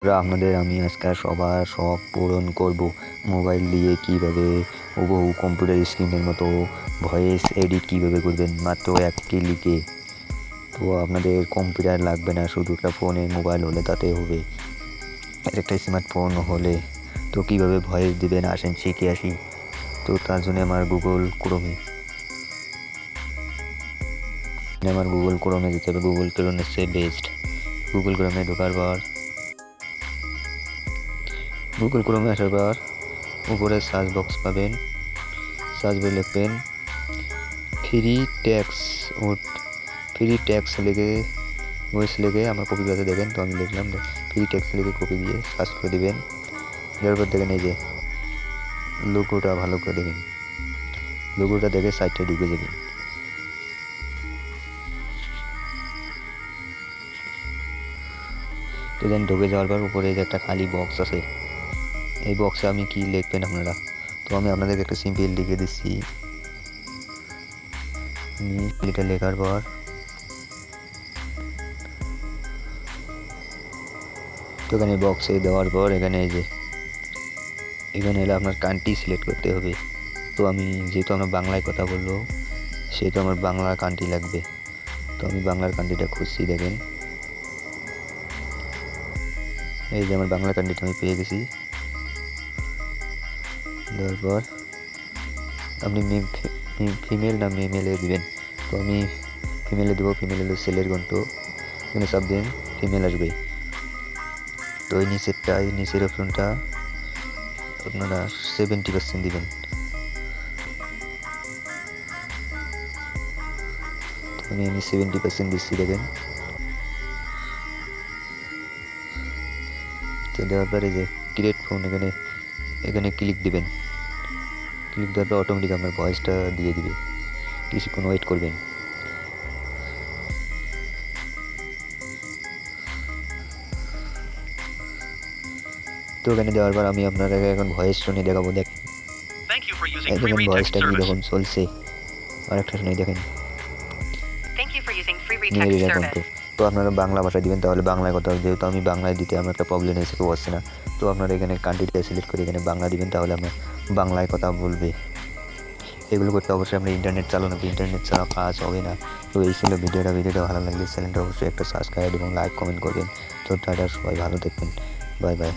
আপনাদের আমি আজকে সবার শখ পূরণ করব মোবাইল দিয়ে কীভাবে হুবহু কম্পিউটার স্ক্রিনের মতো ভয়েস এডিট কীভাবে করবেন মাত্র এক ক্লিকে। তো আপনাদের কম্পিউটার লাগবে না, শুধু একটা ফোনে মোবাইল হলে তাতে হবে, একটা স্মার্টফোন হলে। তো কীভাবে ভয়েস দেবেন আসেন শিখে আসি। তো তার জন্য আমার গুগল ক্রোমে যেতে হবে। গুগল ক্রোম হচ্ছে বেস্ট। গুগল ক্রোমে ঢোকার পর গুগল ক্রোমে আসার পর উপরে সার্চ বক্স পাবেন, সার্চ বলে লিখবেন ফ্রি ট্যাক্স লিখে ভয়েস লিখে আমার কপি করতে দেবেন। তো আমি লিখলাম ফ্রি ট্যাক্স লিখে কপি দিয়ে সার্চ করে দেবেন। দেওয়ার পর দেখেন এই যে লোগোটা ভালো করে দেখেন, লোগোটা দেখে সাইটে ঢুকে যাবেন। তো দেন ঢুকে যাওয়ার পর উপরে যে একটা খালি বক্স আছে, এই বক্সে আমি কি লিখবেন আপনারা। তো আমি আপনাদেরকে একটা সিম্পল লিখে দিচ্ছি। এটা লেখার পর তো এখানে বক্সে দেওয়ার পর এখানে এলে আপনার কান্ট্রি সিলেক্ট করতে হবে। তো আমি যেহেতু আমরা বাংলায় কথা বলবো সেহেতু আমার বাংলা কান্ট্রি লাগবে। তো আমি বাংলার কান্ট্রিটা খুঁজছি, দেখেন এই যে আমার বাংলা কান্ট্রিটা আমি পেয়ে গেছি। দেওয়ার পর আপনি ফিমেল না মেলে দিবেন। তো আমি ফিমেলে দেবো, ফিমেল হলে সেলের ঘন্ট, এখানে সব দিন ফিমেল আসবে। তো এই নিচের অপশনটা আপনারা 70% দিবেন। তো আমি 70% দিচ্ছি, দেখেন। তো দেওয়ার পরে যে ক্রিয়েট ফোন এখানে ক্লিক দিবেন। ক্লিক দেওয়ার পর অটোমেটিক আপনার ভয়েসটা দিয়ে দিবে, কিছুক্ষণ ওয়েট করবেন। তো এখানে দেওয়ার পর আমি আপনারা এখন ভয়েস শুনে দেখাবো। দেখেন ভয়েসটা কি দেখুন চলছে, আর একটা শুনে দেখেন। তো আপনারা বাংলা ভাষায় দিবেন, তাহলে বাংলায় কথা হবে। যেহেতু আমি বাংলায় দিতে আমার একটা প্রবলেম হয়েছে, কেউ আসছে না। তো আপনারা এখানে কান্ট্রিটা সিলেক্ট করে এখানে বাংলা দিবেন, তাহলে আমরা বাংলায় কথা বলবে। এগুলো করতে অবশ্যই আমরা ইন্টারনেট চালানো, ইন্টারনেট ছাড়া কাজ হবে না। তো এই ছিল ভিডিওটা ভালো লাগলে চ্যানেলটা অবশ্যই একটা সাবস্ক্রাইব এবং লাইক কমেন্ট করবেন। তো টাটা, সবাই ভালো থাকবেন, বাই বাই।